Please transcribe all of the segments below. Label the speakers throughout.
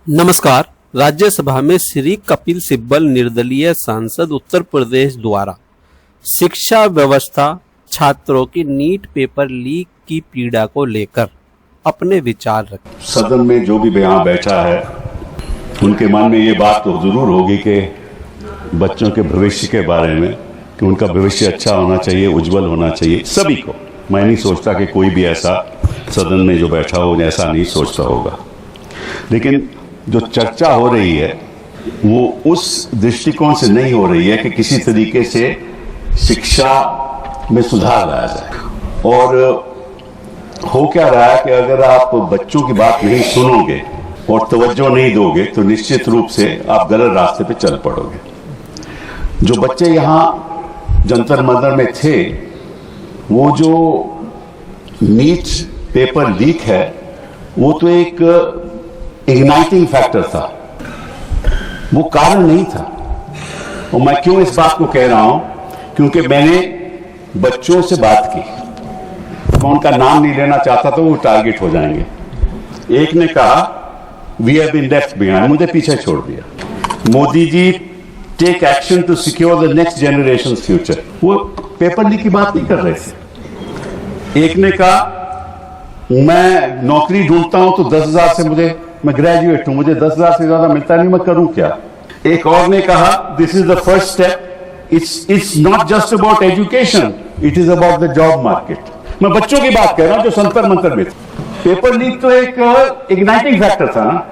Speaker 1: नमस्कार। राज्यसभा में श्री कपिल सिब्बल निर्दलीय सांसद उत्तर प्रदेश द्वारा शिक्षा व्यवस्था छात्रों की नीट पेपर लीक की पीड़ा को लेकर अपने विचार रखे।
Speaker 2: सदन में जो भी यहाँ बैठा है उनके मन में ये बात तो जरूर होगी कि बच्चों के भविष्य के बारे में कि उनका भविष्य अच्छा होना चाहिए, उज्जवल होना चाहिए सभी को। मैं नहीं सोचता कि कोई भी ऐसा सदन में जो बैठा हो ऐसा नहीं सोचता होगा, लेकिन जो चर्चा हो रही है वो उस दृष्टिकोण से नहीं हो रही है कि किसी तरीके से शिक्षा में सुधार लाया जाए। और हो क्या रहा है कि अगर आप बच्चों की बात नहीं सुनोगे और तवज्जो नहीं दोगे तो निश्चित रूप से आप गलत रास्ते पे चल पड़ोगे। जो बच्चे यहाँ जंतर मंतर में थे, वो जो नीट पेपर लीक है वो तो एक इग्नाइटिंग फैक्टर था, वो कारण नहीं था। और मैं क्यों इस बात को कह रहा हूं, क्योंकि मैंने बच्चों से बात की। मैं उनका नाम नहीं लेना चाहता तो वो टारगेट हो जाएंगे। एक ने कहा we have been left behind, मुझे पीछे छोड़ दिया। Modi ji take action to secure the next generation future, वो पेपर लीक की बात नहीं कर रहे थे। एक ने कहा मैं नौकरी ढूंढता हूं तो 10,000 से मैं ग्रेजुएट हूं, मुझे 10,000 से ज्यादा मिलता नहीं, मैं करूं क्या। एक और ने कहा this is the first step, it's not just about education, it is about the job market. मैं बच्चों की बात कर रहा हूं जो संतर मंतर में थे। पेपर लीक तो एक इग्नाइटिंग फैक्टर था ना।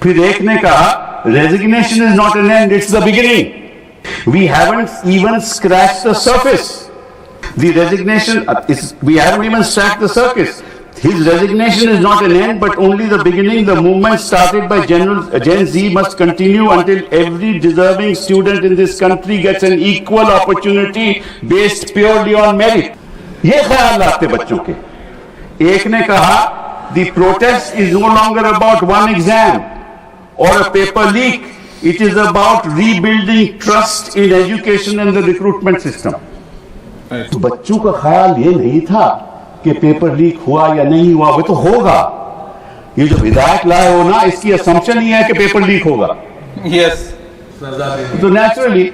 Speaker 2: फिर एक ने कहा resignation is not an end, it's the beginning, we haven't even scratched the surface. The resignation we haven't even scratched the surface. His resignation is not an end, but only the beginning. The movement started by Gen Z must continue until every deserving student in this country gets an equal opportunity based purely on merit. ये ख्याल रखते बच्चों के। एक ने कहा the protest is no longer about one exam or a paper leak. It is about rebuilding trust in education and the recruitment system. तो बच्चों का ख्याल ये नहीं था कि पेपर लीक हुआ या नहीं हुआ, वो तो होगा। ये जो विधायक लाए हो ना, इसकी असम्पशन ही है कि पेपर लीक होगा।
Speaker 3: यस,
Speaker 2: तो नेचुरली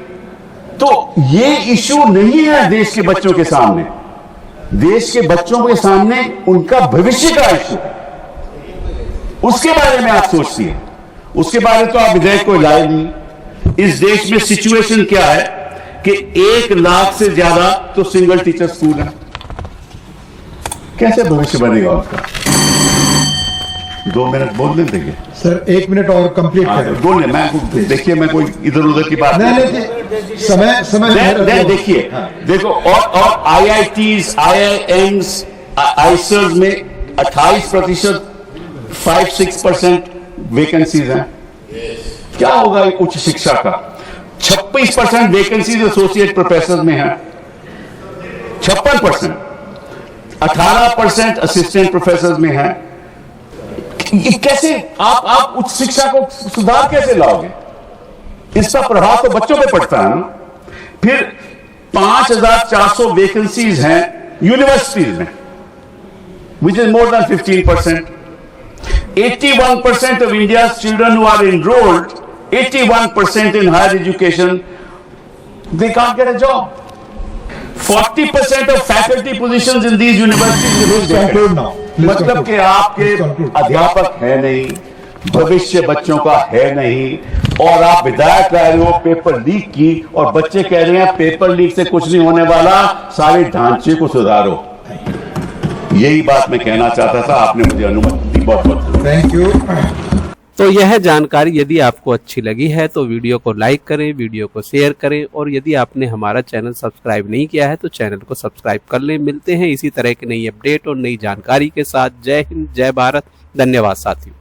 Speaker 2: तो ये इशू नहीं है देश के बच्चों के सामने। देश के बच्चों के सामने उनका भविष्य का इशू, उसके बारे में आप सोचती है। उसके बारे तो आप विधेयक को लाए नहीं। इस देश में सिचुएशन क्या है कि 1 लाख से ज्यादा तो सिंगल टीचर स्कूल है। कैसे भविष्य बनेगा उसका? 2 मिनट बोल देंगे
Speaker 4: सर, 1 मिनट और कंप्लीट करें।
Speaker 2: बोलिए। मैं देखिए, मैं कोई इधर उधर की बात
Speaker 4: नहीं, समय
Speaker 2: देखिए। देखो, और IITs, IIMs, आईसर्स में 28%, 5-6% वैकेंसीज हैं। क्या होगा उच्च शिक्षा का? 26% वैकेंसीज एसोसिएट प्रोफेसर में है, 56%, 18% असिस्टेंट प्रोफेसर में है। ये कैसे आप उच्च शिक्षा को सुधार कैसे लाओगे? इसका प्रभाव तो बच्चों पे पड़ता है ना। फिर 5,400 वैकेंसीज हैं यूनिवर्सिटीज में, which is more than 15%। 81% of India's children who are enrolled, 81% in higher education, they can't get a job. 40% of faculty positions in these universities. मतलब कि आपके अध्यापक है नहीं, भविष्य बच्चों का है नहीं, और आप विधायक कह रहे हो पेपर लीक की, और बच्चे कह रहे हैं पेपर लीक से कुछ नहीं होने वाला, सारे ढांचे को सुधारो। यही बात मैं कहना चाहता था, आपने मुझे अनुमति दी, बहुत बहुत
Speaker 4: थैंक यू।
Speaker 1: तो यह जानकारी यदि आपको अच्छी लगी है तो वीडियो को लाइक करें, वीडियो को शेयर करें, और यदि आपने हमारा चैनल सब्सक्राइब नहीं किया है तो चैनल को सब्सक्राइब कर लें। मिलते हैं इसी तरह की नई अपडेट और नई जानकारी के साथ। जय हिंद, जय भारत, धन्यवाद साथियों।